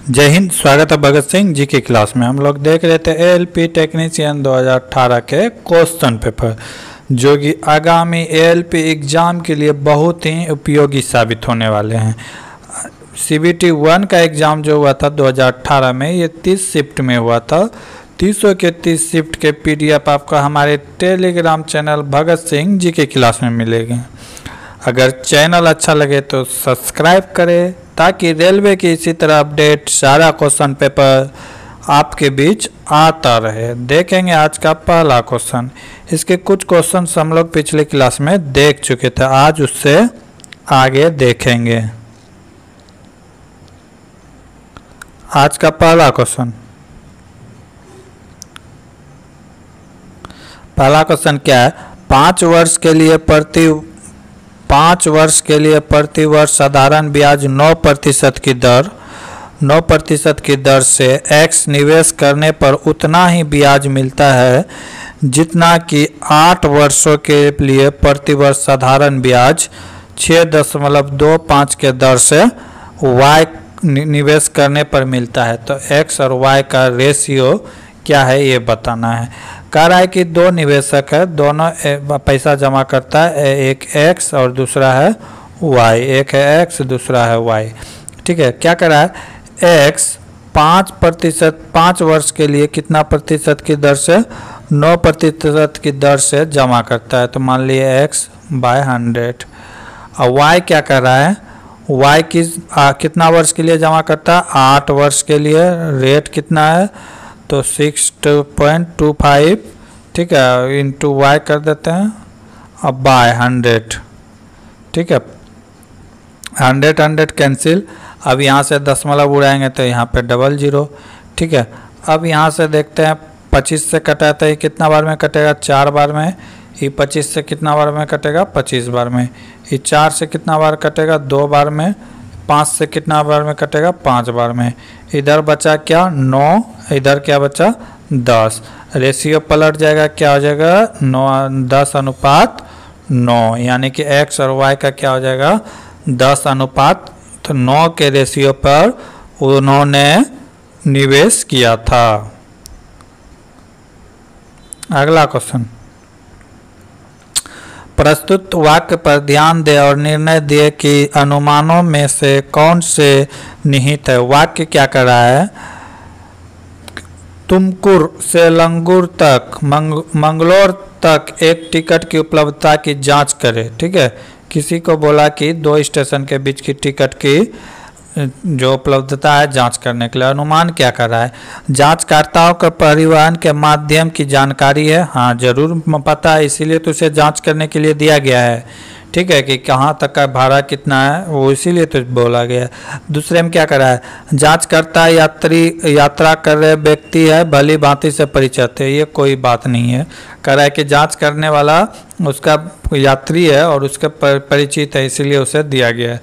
जय हिंद। स्वागत है भगत सिंह जी की क्लास में। हम लोग देख रहे थे एएलपी टेक्नीशियन 2018 के क्वेश्चन पेपर, जो कि आगामी एएलपी एग्ज़ाम के लिए बहुत ही उपयोगी साबित होने वाले हैं। सीबीटी 1 का एग्ज़ाम जो हुआ था 2018 में, ये 30 शिफ्ट में हुआ था। 30 के 30 शिफ्ट के पीडीएफ आपको हमारे टेलीग्राम चैनल भगत सिंह जी की क्लास में मिलेंगे। अगर चैनल अच्छा लगे तो सब्सक्राइब करें, ताकि रेलवे की इसी तरह अपडेट सारा क्वेश्चन पेपर आपके बीच आता रहे। देखेंगे आज का पहला क्वेश्चन। इसके कुछ क्वेश्चन हम लोग पिछले क्लास में देख चुके थे, आज उससे आगे देखेंगे। आज का पहला क्वेश्चन क्या है? 5 वर्ष के लिए प्रति वर्ष साधारण ब्याज 9% की दर से x निवेश करने पर उतना ही ब्याज मिलता है जितना कि 8 वर्षों के लिए प्रति वर्ष साधारण ब्याज 6.25 के दर से y निवेश करने पर मिलता है। तो x और y का रेशियो क्या है ये बताना है। कह रहा है कि दो निवेशक है, दोनों पैसा जमा करता है, एक x और दूसरा है y। एक है x दूसरा है y। ठीक है, क्या कर रहा है? x 5 वर्ष के लिए कितना प्रतिशत की दर से? 9% की दर से जमा करता है। तो मान लिए x बाय 100। और y क्या कर रहा है? y कितना वर्ष के लिए जमा करता है? 8 वर्ष के लिए। रेट कितना है? तो 6.25, ठीक है, इंटू y कर देते हैं अब बाय 100। ठीक है, 100 कैंसिल। अब यहाँ से दशमलव उड़ाएंगे तो यहाँ पे 00। ठीक है, अब यहाँ से देखते हैं 25 से कटाता है, कितना बार में कटेगा? 4 बार में। ये 25 से कितना बार में कटेगा? 25 बार में। ये 4 से कितना बार कटेगा? 2 बार में। 5 से कितना बार में कटेगा? 5 बार में। इधर बचा क्या? 9। इधर क्या बचा? 10। रेशियो पलट जाएगा, क्या हो जाएगा? 10:9, यानी कि x और y का क्या हो जाएगा? 10:9 के रेशियो पर उन्होंने निवेश किया था। अगला क्वेश्चन, प्रस्तुत वाक्य पर ध्यान दें और निर्णय दिए कि अनुमानों में से कौन से निहित है। वाक्य क्या कर रहा है? तुमकुर से लंगूर तक मंगलोर तक एक टिकट की उपलब्धता की जांच करें। ठीक है, किसी को बोला कि 2 स्टेशन के बीच की टिकट की जो उपलब्धता है जांच करने के लिए। अनुमान क्या कर रहा है? जांचकर्ताओं का परिवहन के माध्यम की जानकारी है। हाँ, जरूर पता है, इसीलिए तो उसे जांच करने के लिए दिया गया है। ठीक है, कि कहाँ तक का भाड़ा कितना है, वो इसीलिए तो बोला गया है। दूसरे में क्या कर रहा है? जांचकर्ता यात्रा कर रहे व्यक्ति है, भली भांति से परिचित है। ये कोई बात नहीं है। कह रहा है कि जांच करने वाला उसका यात्री है और उसके परिचित है, इसीलिए उसे दिया गया है।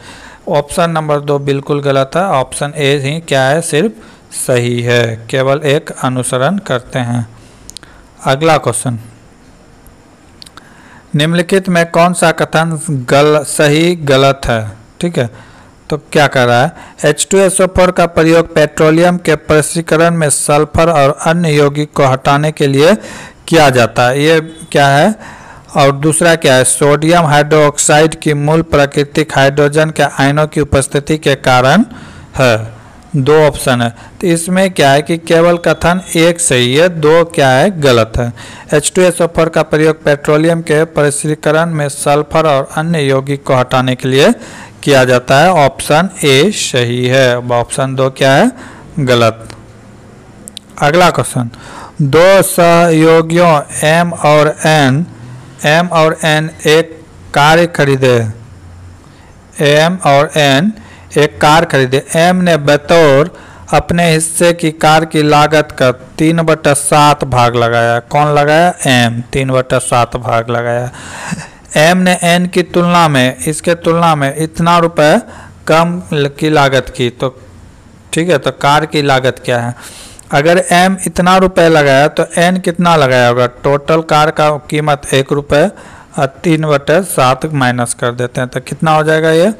ऑप्शन नंबर 2 बिल्कुल गलत है। ऑप्शन ए ही क्या है? सिर्फ सही है। केवल एक अनुसरण करते हैं। अगला क्वेश्चन, निम्नलिखित में कौन सा कथन सही गलत है? ठीक है, तो क्या कर रहा है? H2SO4 का प्रयोग पेट्रोलियम के प्रसंस्करण में सल्फर और अन्य यौगिक को हटाने के लिए किया जाता है। ये क्या है? और दूसरा क्या है? सोडियम हाइड्रोक्साइड की मूल प्राकृतिक हाइड्रोजन के आयनों की उपस्थिति के कारण है। 2 ऑप्शन है, तो इसमें क्या है कि केवल कथन एक सही है, 2 क्या है? गलत है। H2SO4 का प्रयोग पेट्रोलियम के प्रसंस्करण में सल्फर और अन्य यौगिक को हटाने के लिए किया जाता है। ऑप्शन ए सही है। ऑप्शन 2 क्या है? गलत। अगला क्वेश्चन, 2 सहयोगियों M और N एक कार खरीदे। एक कार खरीदे। M ने बतौर अपने हिस्से की कार की लागत का 3/7 भाग लगाया। कौन लगाया? M 3/7 भाग लगाया। M ने N की तुलना में, इसके तुलना में इतना रुपए कम की लागत की। तो ठीक है, तो कार की लागत क्या है? अगर M इतना रुपए लगाया तो N कितना लगाया होगा? टोटल कार का कीमत 1 रुपये और 3/7 माइनस कर देते हैं तो कितना हो जाएगा? ये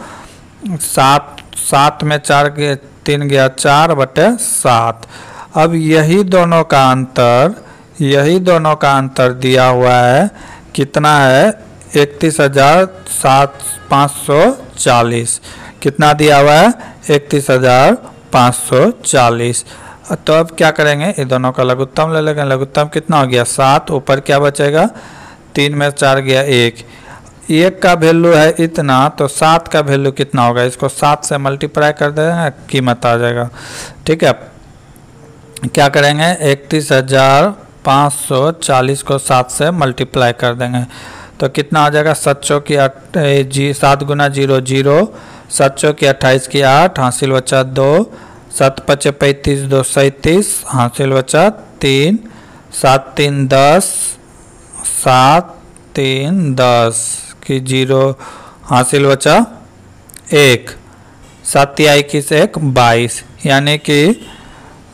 7 में 4 के 3 गया 4/7। अब यही दोनों का अंतर दिया हुआ है, कितना है 31,540। कितना दिया हुआ है 31,540। तो अब क्या करेंगे, ये दोनों का लघुत्तम ले लेंगे। लघुत्तम कितना हो गया 7, ऊपर क्या बचेगा 3 में 4 गया 1 का वैल्यू है इतना, तो 7 का वैल्यू कितना होगा, इसको 7 से मल्टीप्लाई कर देंगे, कीमत आ जाएगा। ठीक है, क्या करेंगे 31,540 को 7 से मल्टीप्लाई कर देंगे तो कितना आ जाएगा 7 चौकी 7 गुना 0 0, 7 चौकी 28 की 8, हासिल बचा 2, 7 पचे 35, 2 37, हासिल बचा 3, 7 3 10, 7 3 10 की 0, हासिल बचा 1, 7 21 1 22, यानी कि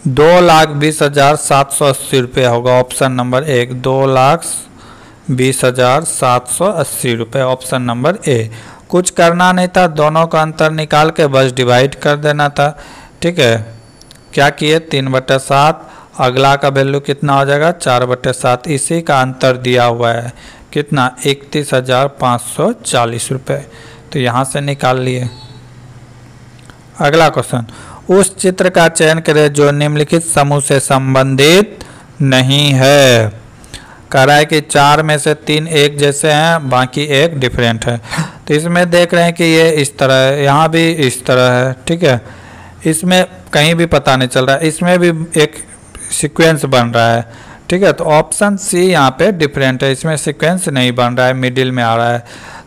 2,20,780 रुपये होगा। ऑप्शन नंबर 1 2,20,780 रुपये, ऑप्शन नंबर ए। कुछ करना नहीं था, दोनों का अंतर निकाल के बस डिवाइड कर देना था। ठीक है, क्या किए 3/7, अगला का वैल्यू कितना हो जाएगा 4/7, इसी का अंतर दिया हुआ है कितना 31,540 रुपये, तो यहाँ से निकाल लिए। अगला क्वेश्चन, उस चित्र का चयन करें जो निम्नलिखित समूह से संबंधित नहीं है। कह रहा है कि 4 में से 3 एक जैसे हैं, बाकी एक डिफरेंट है। तो इसमें देख रहे हैं कि ये इस तरह है, यहाँ भी इस तरह है। ठीक है, इसमें कहीं भी पता नहीं चल रहा है, इसमें भी एक सीक्वेंस बन रहा है। ठीक है, तो ऑप्शन सी यहाँ पे डिफरेंट है, इसमें सीक्वेंस नहीं बन रहा है, मिडिल में आ रहा है,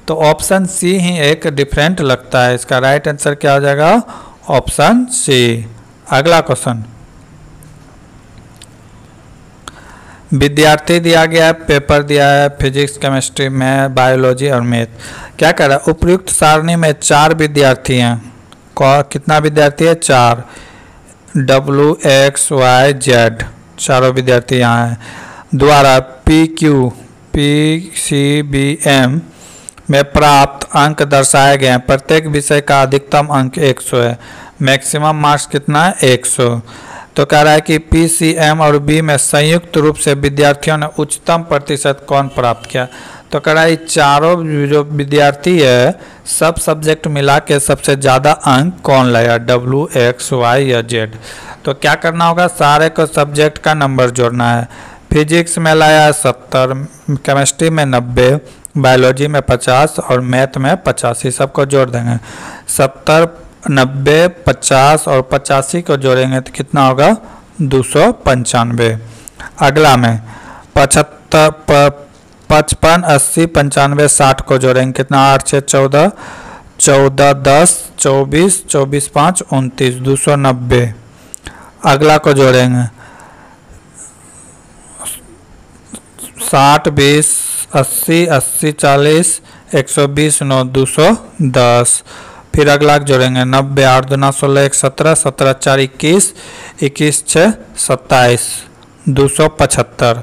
तो ऑप्शन सी ही एक डिफरेंट लगता है। इसका राइट आंसर क्या हो जाएगा ऑप्शन सी। अगला क्वेश्चन, विद्यार्थी दिया गया है, पेपर दिया है फिजिक्स, केमिस्ट्री में, बायोलॉजी और मैथ। क्या कर रहा है, उपयुक्त सारणी में 4 विद्यार्थी हैं। कितना विद्यार्थी है 4, W X Y Z, चारों विद्यार्थी यहाँ हैं। द्वारा PCBM में प्राप्त अंक दर्शाए गए हैं। प्रत्येक विषय का अधिकतम अंक 100 है, मैक्सिमम मार्क्स कितना है 100। तो कह रहा है कि PCM और B में संयुक्त रूप से विद्यार्थियों ने उच्चतम प्रतिशत कौन प्राप्त किया। तो कह रहा है चारों जो विद्यार्थी है सब सब्जेक्ट मिला के सबसे ज़्यादा अंक कौन लाया, W X Y या Z। तो क्या करना होगा, सारे को सब्जेक्ट का नंबर जोड़ना है। फिजिक्स में लाया 70, केमिस्ट्री में 90, बायोलॉजी में 50 और मैथ में 85, सबको जोड़ देंगे। 70, 90, 50 और 85 को जोड़ेंगे तो कितना होगा 295। अगला में 55, 80, 95, 60 को जोड़ेंगे कितना 8 6 14, 14 10, 24, 24 5 29, 290। अगला को जोड़ेंगे 60 20, 80 80 40, 120 9, 210। फिर अगला जोड़ेंगे 90, 8 2 16, 1 17, 17 4 21, 21 6 27, 275।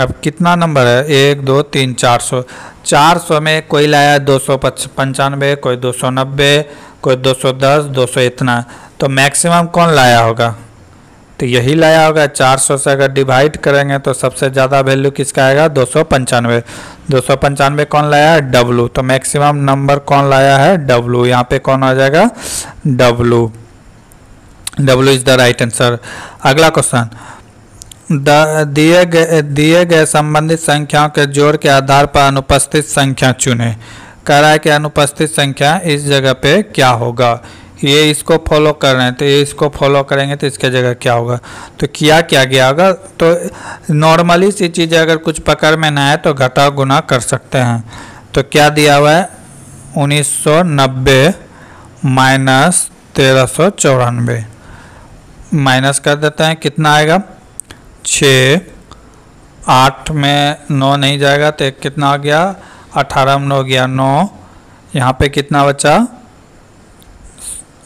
अब कितना नंबर है 1 2 3 400। 400 में कोई लाया 295, कोई 290, कोई 210, 200 इतना, तो मैक्सिमम कौन लाया होगा, तो यही लाया होगा। 400 से अगर डिवाइड करेंगे तो सबसे ज़्यादा वैल्यू किसका आएगा 295। 295 कौन लाया है W, तो मैक्सिमम नंबर कौन लाया है W, यहाँ पे कौन आ जाएगा W is the right answer. अगला क्वेश्चन, दिए गए संबंधित संख्याओं के जोड़ के आधार पर अनुपस्थित संख्या चुने। कह रहा है कि अनुपस्थित संख्या इस जगह पे क्या होगा, ये इसको फॉलो कर रहे हैं तो ये इसको फॉलो करेंगे तो इसके जगह क्या होगा। तो क्या गया होगा, तो नॉर्मली सी चीज़ें अगर कुछ पकड़ में ना है तो घटा गुना कर सकते हैं। तो क्या दिया हुआ है 1990 माइनस 1394, माइनस कर देते हैं कितना आएगा 6, 8 में 9 नहीं जाएगा तो एक कितना आ गया 18 में 9 गया 9, यहाँ पे कितना बचा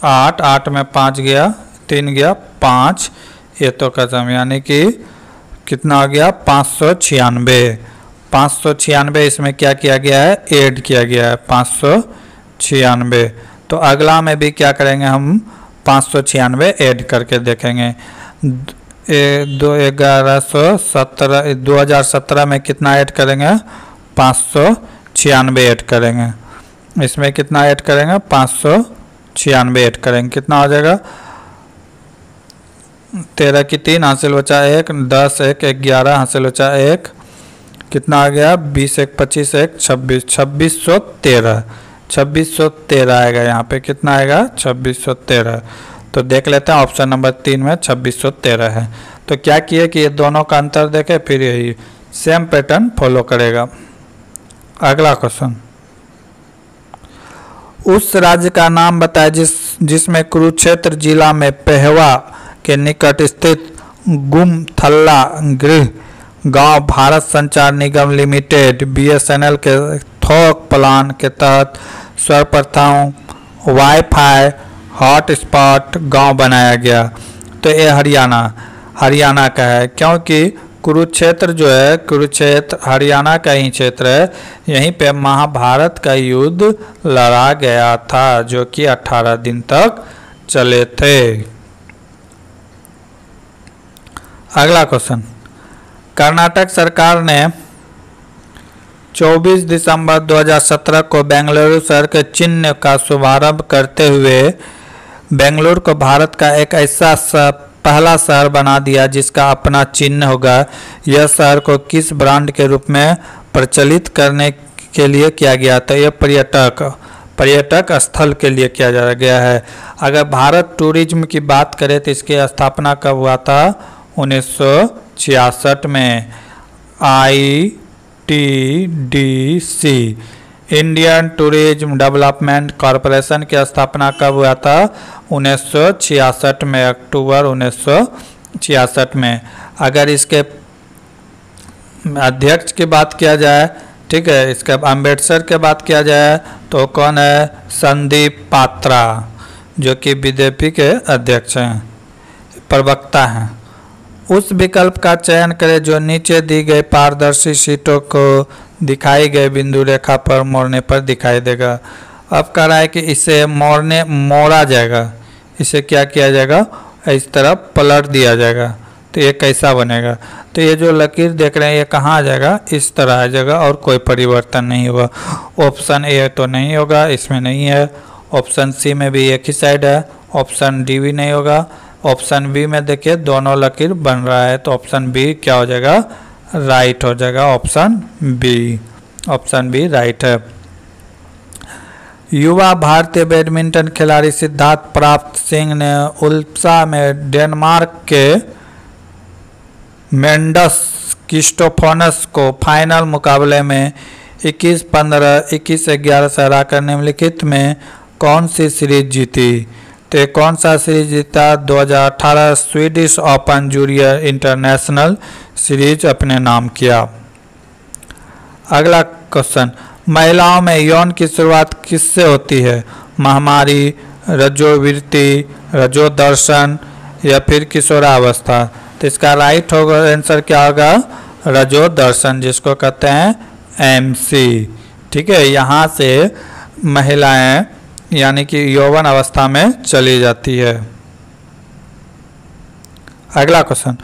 8, 8 में 5 गया 3 गया 5, ये तो खत्म, यानी कि कितना आ गया 596। 596 इसमें क्या किया गया है ऐड किया गया है 596। तो अगला में भी क्या करेंगे हम 596 ऐड करके देखेंगे। 2017 में कितना ऐड करेंगे? 596 ऐड करेंगे। इसमें कितना ऐड करेंगे? 596 ऐड करेंगे। कितना हो जाएगा? 13 की 3 हासिल बचा 1, 10 1 11 हासिल बचा 1, कितना आ गया? 20 1 25 1 26, 2613 आएगा। यहाँ पे कितना आएगा? 2613। तो देख लेते हैं ऑप्शन नंबर 3 में 2613 है। तो क्या किए कि ये दोनों का अंतर देखे, फिर यही सेम पैटर्न फॉलो करेगा। अगला क्वेश्चन, उस राज्य का नाम बताए जिसमें कुरुक्षेत्र जिला में पेहवा के निकट स्थित गुमथल्ला गृह गांव भारत संचार निगम लिमिटेड BSNL के थोक प्लान के तहत सर्वप्रथम वाईफाई हॉटस्पॉट गांव बनाया गया। तो ये हरियाणा का है, क्योंकि कुरुक्षेत्र जो है, कुरुक्षेत्र हरियाणा का ही क्षेत्र है। यहीं पे महाभारत का युद्ध लड़ा गया था, जो कि 18 दिन तक चले थे। अगला क्वेश्चन, कर्नाटक सरकार ने 24 दिसंबर 2017 को बेंगलुरु शहर के चिन्ह का शुभारंभ करते हुए बेंगलुरु को भारत का एक ऐसा पहला शहर बना दिया जिसका अपना चिन्ह होगा। यह शहर को किस ब्रांड के रूप में प्रचलित करने के लिए किया गया था? यह पर्यटक स्थल के लिए किया जा गया है। अगर भारत टूरिज्म की बात करें तो इसकी स्थापना कब हुआ था? 1966 में। ITDC Indian tourism development corporation की स्थापना कब हुआ था? 1966 में, अक्टूबर 1966 में। अगर इसके अध्यक्ष की बात किया जाए, ठीक है, इसके अम्बेडकर की बात किया जाए तो कौन है? संदीप पात्रा, जो कि बीजेपी के अध्यक्ष हैं, प्रवक्ता हैं। उस विकल्प का चयन करें जो नीचे दी गई पारदर्शी सीटों को दिखाई गई बिंदु रेखा पर मोड़ने पर दिखाई देगा। अब कह रहा है कि इसे मोड़ा जाएगा, इसे क्या किया जाएगा? इस तरफ पलट दिया जाएगा। तो ये कैसा बनेगा? तो ये जो लकीर देख रहे हैं ये कहाँ आ जाएगा? इस तरह आ जाएगा और कोई परिवर्तन नहीं होगा। ऑप्शन ए तो नहीं होगा, इसमें नहीं है। ऑप्शन सी में भी एक ही साइड है। ऑप्शन डी भी नहीं होगा। ऑप्शन बी में देखिए दोनों लकीर बन रहा है, तो ऑप्शन बी क्या हो जाएगा? राइट हो जाएगा। ऑप्शन बी राइट है। युवा भारतीय बैडमिंटन खिलाड़ी सिद्धार्थ प्राप्त सिंह ने उल्प्सा में डेनमार्क के मेंडस क्रिस्टोफोनस को फाइनल मुकाबले में 21-15, 21-11 से हराकर निम्नलिखित में कौन सी सीरीज जीती? तो कौन सा सीरीज जीता? 2018 Swedish open junior international series अपने नाम किया। अगला क्वेश्चन, महिलाओं में यौन की शुरुआत किससे होती है? महामारी, रजोवृत्ति, रजोदर्शन या फिर किशोरावस्था? तो इसका राइट होगा आंसर क्या होगा? रजोदर्शन, जिसको कहते हैं MC। ठीक है, यहाँ से महिलाएं यानी कि यौवन अवस्था में चली जाती है। अगला क्वेश्चन,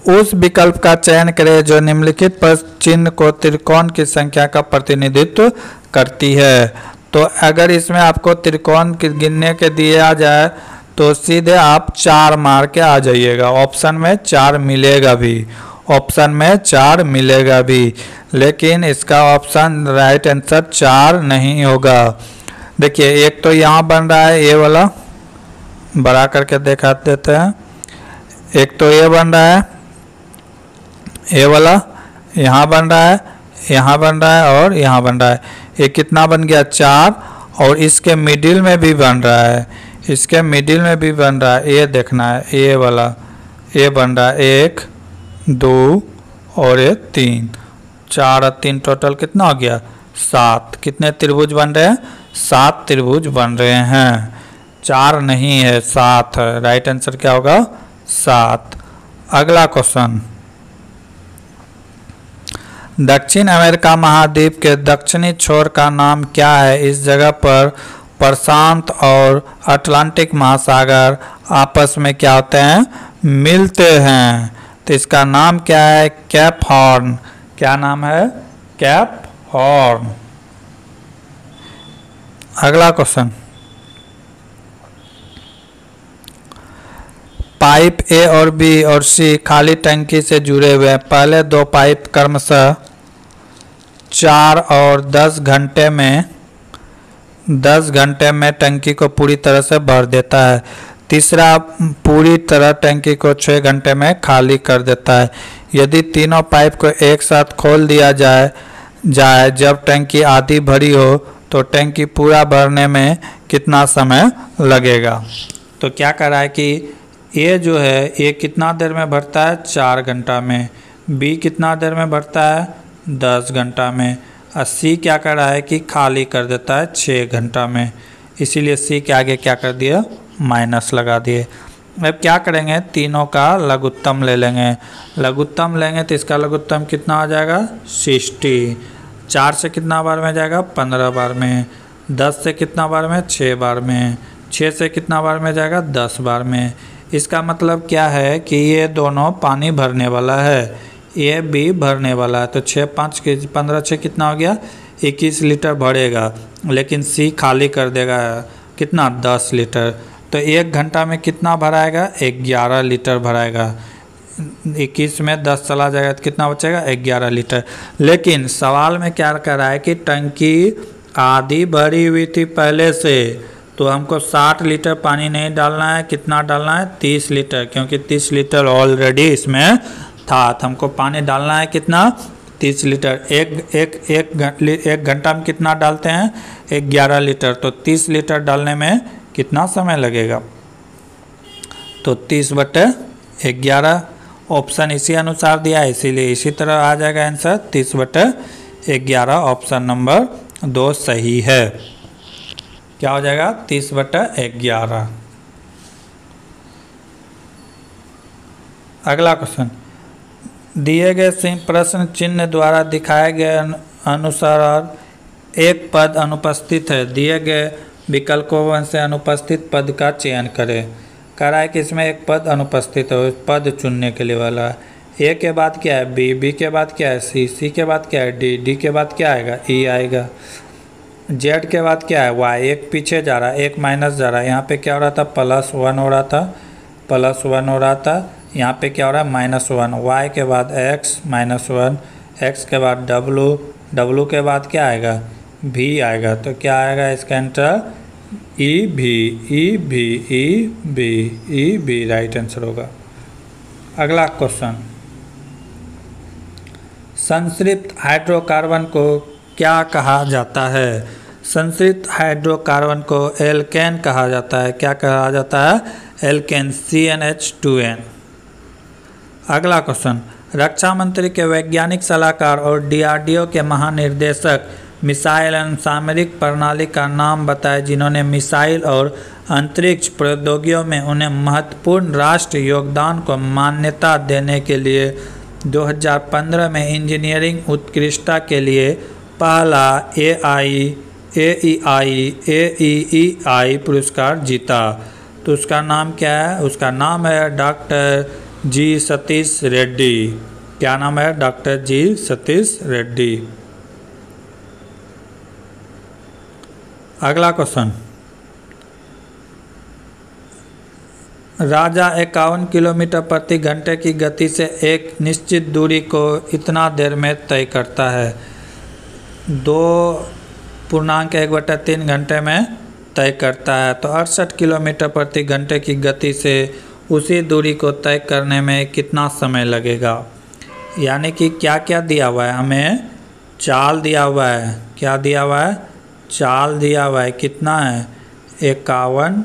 उस विकल्प का चयन करें जो निम्नलिखित पर चिन्ह को त्रिकोण की संख्या का प्रतिनिधित्व करती है। तो अगर इसमें आपको त्रिकोण गिनने के दिया जाए तो सीधे आप 4 मार के आ जाइएगा। ऑप्शन में 4 मिलेगा भी, ऑप्शन में 4 मिलेगा भी, लेकिन इसका ऑप्शन राइट आंसर 4 नहीं होगा। देखिए एक तो यहाँ बन रहा है, ये वाला बड़ा करके दिखा देते हैं। एक तो ये बन रहा है, ये वाला यहाँ बन रहा है, यहाँ बन रहा है और यहाँ बन रहा है। ये कितना बन गया? 4। और इसके मिडिल में भी बन रहा है, इसके मिडिल में भी बन रहा है। ये देखना है, ये वाला ये बन रहा है 1 2 और ये 3, 4 और 3 टोटल कितना हो गया? 7। कितने त्रिभुज बन रहे हैं? 7 त्रिभुज बन रहे हैं। 4 नहीं है, 7 है। राइट आंसर क्या होगा? 7। अगला क्वेश्चन, दक्षिण अमेरिका महाद्वीप के दक्षिणी छोर का नाम क्या है? इस जगह पर प्रशांत और अटलांटिक महासागर आपस में क्या होते हैं, मिलते हैं। तो इसका नाम क्या है, कैप हॉर्न। क्या नाम है, कैप हॉर्न। अगला क्वेश्चन, पाइप ए और बी और सी खाली टंकी से जुड़े हुए हैं। पहले दो पाइप क्रमशः 4 और 10 घंटे में टंकी को पूरी तरह से भर देता है। तीसरा पूरी तरह टंकी को 6 घंटे में खाली कर देता है। यदि तीनों पाइप को एक साथ खोल दिया जाए जब टंकी आधी भरी हो तो टंकी पूरा भरने में कितना समय लगेगा। तो क्या कर रहा है कि ये जो है ये कितना देर में भरता है, 4 घंटा में। बी कितना देर में भरता है, 10 घंटा में। और सी क्या कर रहा है कि खाली कर देता है 6 घंटा में। इसीलिए सी के आगे क्या कर दिया, माइनस लगा दिए। अब क्या करेंगे, तीनों का लघुत्तम ले लेंगे। लघुत्तम लेंगे तो इसका लघुत्तम कितना आ जाएगा, 60। 4 से कितना बार में जाएगा, 15 बार में। 10 से कितना बार में, 6 बार में। 6 से कितना बार में जाएगा, 10 बार में। इसका मतलब क्या है कि ये दोनों पानी भरने वाला है, ये भी भरने वाला है। तो 6 5 के 15 6 कितना हो गया, 21 लीटर भरेगा। लेकिन सी खाली कर देगा कितना, 10 लीटर। तो 1 घंटा में कितना भराएगा, 11 लीटर भराएगा। 21 में 10 चला जाएगा तो कितना बचेगा, 11 लीटर। लेकिन सवाल में क्या कर रहा है कि टंकी आधी भरी हुई थी पहले से, तो हमको 60 लीटर पानी नहीं डालना है। कितना डालना है, 30 लीटर, क्योंकि 30 लीटर ऑलरेडी इसमें था। तो हमको पानी डालना है कितना, 30 लीटर। एक घंटा में कितना डालते हैं, 11 लीटर। तो 30 लीटर डालने में कितना समय लगेगा, तो 30/11। ऑप्शन इसी अनुसार दिया है, इसीलिए इसी तरह आ जाएगा आंसर 30/11। ऑप्शन नंबर 2 सही है। क्या हो जाएगा, 30/11। अगला क्वेश्चन, दिए गए प्रश्न चिन्ह द्वारा दिखाए गए अनुसार एक पद अनुपस्थित है। दिए गए विकल्पों से अनुपस्थित पद का चयन करें। कह रहा है कि इसमें एक पद अनुपस्थित है, पद चुनने के लिए वाला है। ए के बाद क्या है, बी, बी के बाद क्या है, सी, सी के बाद क्या है, डी, डी के बाद क्या आएगा, ई आएगा। जेड के बाद क्या है, वाई। एक पीछे जा रहा है, एक माइनस जा रहा है। यहाँ पे क्या हो रहा था, +1 हो रहा था, +1 हो रहा था। यहाँ पे क्या हो रहा है, -1। वाई के बाद एक्स, -1। एक्स के बाद डब्लू, डब्लू के बाद क्या आएगा, भी आएगा। तो क्या आएगा इसका आंसर, ई भी, ई भी, ई भी, ई भी राइट आंसर होगा। अगला क्वेश्चन, संतृप्त हाइड्रोकार्बन को क्या कहा जाता है। संतृप्त हाइड्रोकार्बन को एल्केन कहा जाता है। क्या कहा जाता है, एल्केन, CnH2n। अगला क्वेश्चन, रक्षा मंत्री के वैज्ञानिक सलाहकार और DRDO के महानिर्देशक मिसाइल एवं सामरिक प्रणाली का नाम बताएं जिन्होंने मिसाइल और अंतरिक्ष प्रौद्योगिकियों में उन्हें महत्वपूर्ण राष्ट्रीय योगदान को मान्यता देने के लिए 2015 में इंजीनियरिंग उत्कृष्टता के लिए पहला AEI पुरस्कार जीता। तो उसका नाम क्या है, उसका नाम है डॉक्टर जी सतीश रेड्डी। क्या नाम है, डॉक्टर जी सतीश रेड्डी। अगला क्वेश्चन, राजा 51 किलोमीटर प्रति घंटे की गति से एक निश्चित दूरी को इतना देर में तय करता है। 2.1/3 घंटे में तय करता है। तो 68 किलोमीटर प्रति घंटे की गति से उसी दूरी को तय करने में कितना समय लगेगा। यानी कि क्या क्या दिया हुआ है, हमें चाल दिया हुआ है। क्या दिया हुआ है, चाल दिया हुआ है। कितना है, 51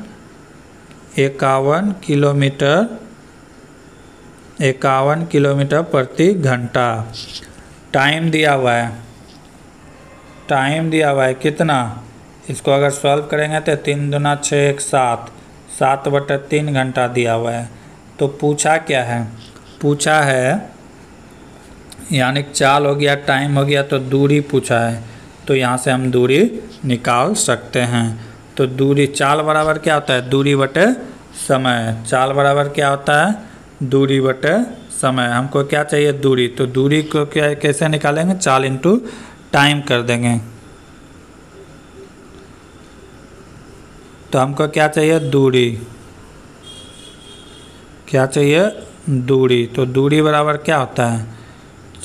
किलोमीटर प्रति घंटा। टाइम दिया हुआ है, टाइम दिया हुआ है कितना, इसको अगर सॉल्व करेंगे तो 3 दूना 6 7, 7/3 घंटा दिया हुआ है। तो पूछा क्या है, पूछा है यानी चाल हो गया, टाइम हो गया, तो दूरी पूछा है। तो यहाँ से हम दूरी निकाल सकते हैं। तो दूरी चाल बराबर क्या होता है, दूरी बटे समय। चाल बराबर क्या होता है, दूरी बटे समय। हमको क्या चाहिए, दूरी। तो दूरी को क्या कैसे निकालेंगे, चाल इंटू टाइम कर देंगे। तो हमको क्या चाहिए, दूरी। क्या चाहिए, दूरी। तो दूरी बराबर क्या होता है,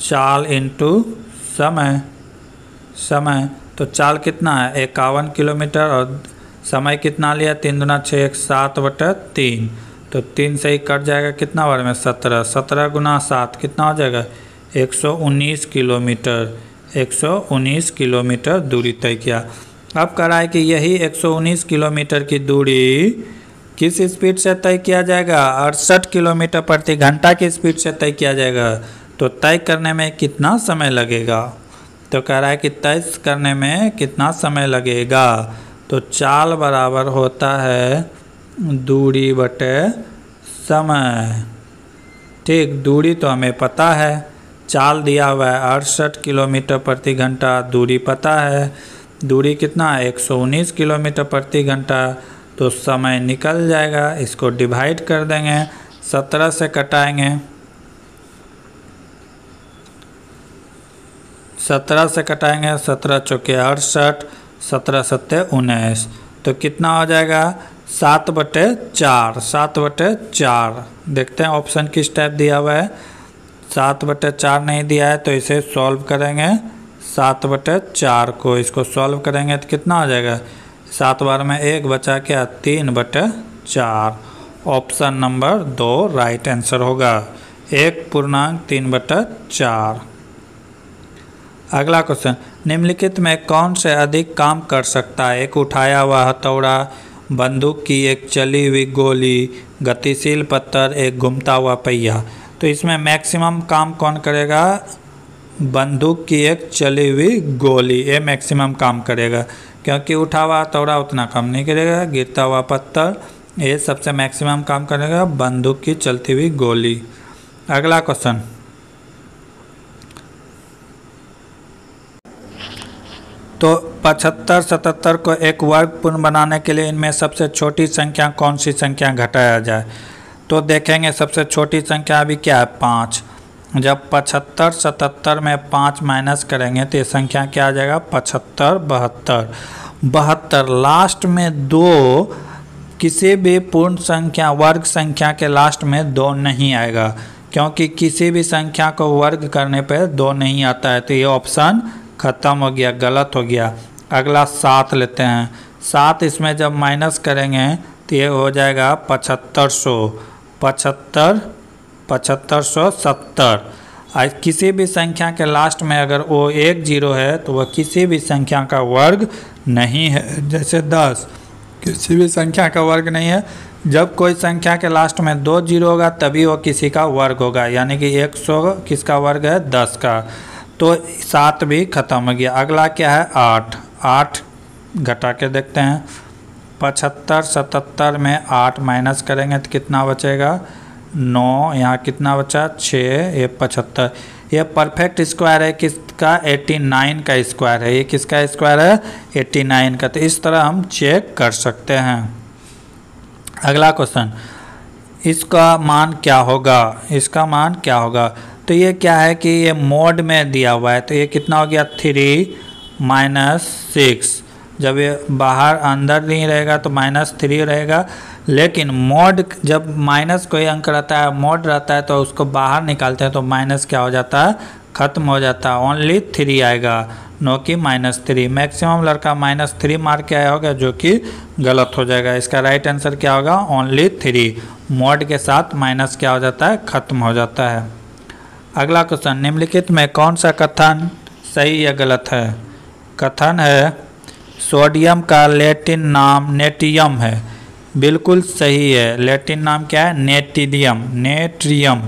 चाल इंटू समय। समय तो चाल कितना है 51 किलोमीटर और समय कितना लिया 3 दूना 6 7/3। तो 3 से ही कट जाएगा कितना बार में 17। 17 गुना 7 कितना हो जाएगा 119 किलोमीटर। 119 किलोमीटर दूरी तय किया। अब कह रहा है कि यही 119 किलोमीटर की दूरी किस स्पीड से तय किया जाएगा, 68 किलोमीटर प्रति घंटा की स्पीड से तय किया जाएगा। तो तय करने में कितना समय लगेगा, तो कह रहा है कि तय करने में कितना समय लगेगा। तो चाल बराबर होता है दूरी बटे समय। ठीक, दूरी तो हमें पता है, चाल दिया हुआ है 68 किलोमीटर प्रति घंटा, दूरी पता है। दूरी कितना है 119 किलोमीटर प्रति घंटा। तो समय निकल जाएगा, इसको डिवाइड कर देंगे, 17 से कटाएंगे, 17 से कटाएंगे, 17 चौके 68, 17 सत्ते 19। तो कितना हो जाएगा 7/4। 7/4 देखते हैं ऑप्शन किस टाइप दिया हुआ है। 7/4 नहीं दिया है तो इसे सॉल्व करेंगे। 7/4 को इसको सॉल्व करेंगे तो कितना हो जाएगा, 7 बार में 1 बचा क्या 3/4। ऑप्शन नंबर 2 राइट आंसर होगा, 1.3/4। अगला क्वेश्चन, निम्नलिखित में कौन से अधिक काम कर सकता है, एक उठाया हुआ हथौड़ा, बंदूक की एक चली हुई गोली, गतिशील पत्थर, एक घूमता हुआ पहिया। तो इसमें मैक्सिमम काम कौन करेगा, बंदूक की एक चली हुई गोली, ये मैक्सिमम काम करेगा, क्योंकि उठा हुआ हथौड़ा उतना काम नहीं करेगा। गिरता हुआ पत्थर ये सबसे मैक्सिमम काम करेगा, बंदूक की चलती हुई गोली। अगला क्वेश्चन, तो 75 77 को एक वर्ग पूर्ण बनाने के लिए इनमें सबसे छोटी संख्या कौन सी संख्या घटाया जाए। तो देखेंगे सबसे छोटी संख्या अभी क्या है 5। जब 75 77 में 5 माइनस करेंगे तो ये संख्या क्या आ जाएगा 75 72। 72 लास्ट में 2, किसी भी पूर्ण संख्या वर्ग संख्या के लास्ट में 2 नहीं आएगा, क्योंकि किसी भी संख्या को वर्ग करने पर 2 नहीं आता है। तो ये ऑप्शन ख़त्म हो गया, गलत हो गया। अगला 7 लेते हैं। 7 इसमें जब माइनस करेंगे तो ये हो जाएगा 7500। 7570। आज किसी भी संख्या के लास्ट में अगर वो 1 0 है तो वह किसी भी संख्या का वर्ग नहीं है। जैसे 10 किसी भी संख्या का वर्ग नहीं है। जब कोई संख्या के लास्ट में 2 0 होगा तभी वो किसी का वर्ग होगा, यानी कि 100 किसका वर्ग है 10 का। तो 7 भी खत्म हो गया। अगला क्या है 8। 8 घटा के देखते हैं। 75 77 में 8 माइनस करेंगे तो कितना बचेगा 9। यहाँ कितना बचा 6, ये 75। ये परफेक्ट स्क्वायर है किसका 89 का स्क्वायर है। ये किसका स्क्वायर है 89 का। तो इस तरह हम चेक कर सकते हैं। अगला क्वेश्चन, इसका मान क्या होगा, इसका मान क्या होगा। तो ये क्या है कि ये मोड में दिया हुआ है, तो ये कितना हो गया 3 -6। जब ये बाहर अंदर नहीं रहेगा तो -3 रहेगा, लेकिन मोड जब माइनस कोई अंक रहता है मोड रहता है तो उसको बाहर निकालते हैं तो माइनस क्या हो जाता है ख़त्म हो जाता है, ओनली 3 आएगा, नो कि -3। मैक्सिमम लड़का -3 मार के आया होगा जो कि गलत हो जाएगा। इसका राइट आंसर क्या होगा ओनली 3। मोड के साथ माइनस क्या हो जाता है ख़त्म हो जाता है। अगला क्वेश्चन, निम्नलिखित में कौन सा कथन सही या गलत है। कथन है सोडियम का लैटिन नाम नेटियम है, बिल्कुल सही है। लैटिन नाम क्या है नेटिडियम, नेट्रियम।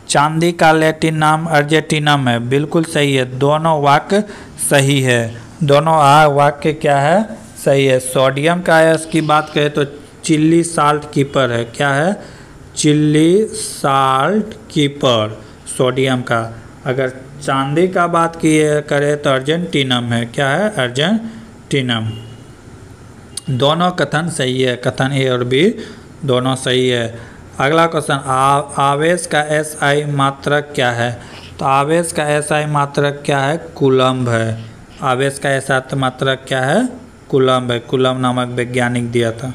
चांदी का लैटिन नाम अर्जेंटिनम है, बिल्कुल सही है। दोनों वाक्य सही है, दोनों वाक्य क्या है सही है। सोडियम का है इसकी बात करें तो चिल्ली साल्ट कीपर है, क्या है चिल्ली साल्ट कीपर सोडियम का। अगर चांदी का बात की करें तो अर्जेंटिनम है, क्या है अर्जेंटिनम। दोनों कथन सही है, कथन ए और बी दोनों सही है। अगला क्वेश्चन, आवेश का एसआई मात्रक क्या है? तो आवेश का एसआई मात्रक क्या है? कूलम्ब है। आवेश का एसआई मात्रक क्या है? कूलम्ब है। कूलम्ब नामक वैज्ञानिक दिया था।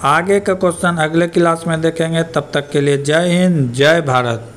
आगे का क्वेश्चन अगले क्लास में देखेंगे, तब तक के लिए जय हिंद, जय भारत।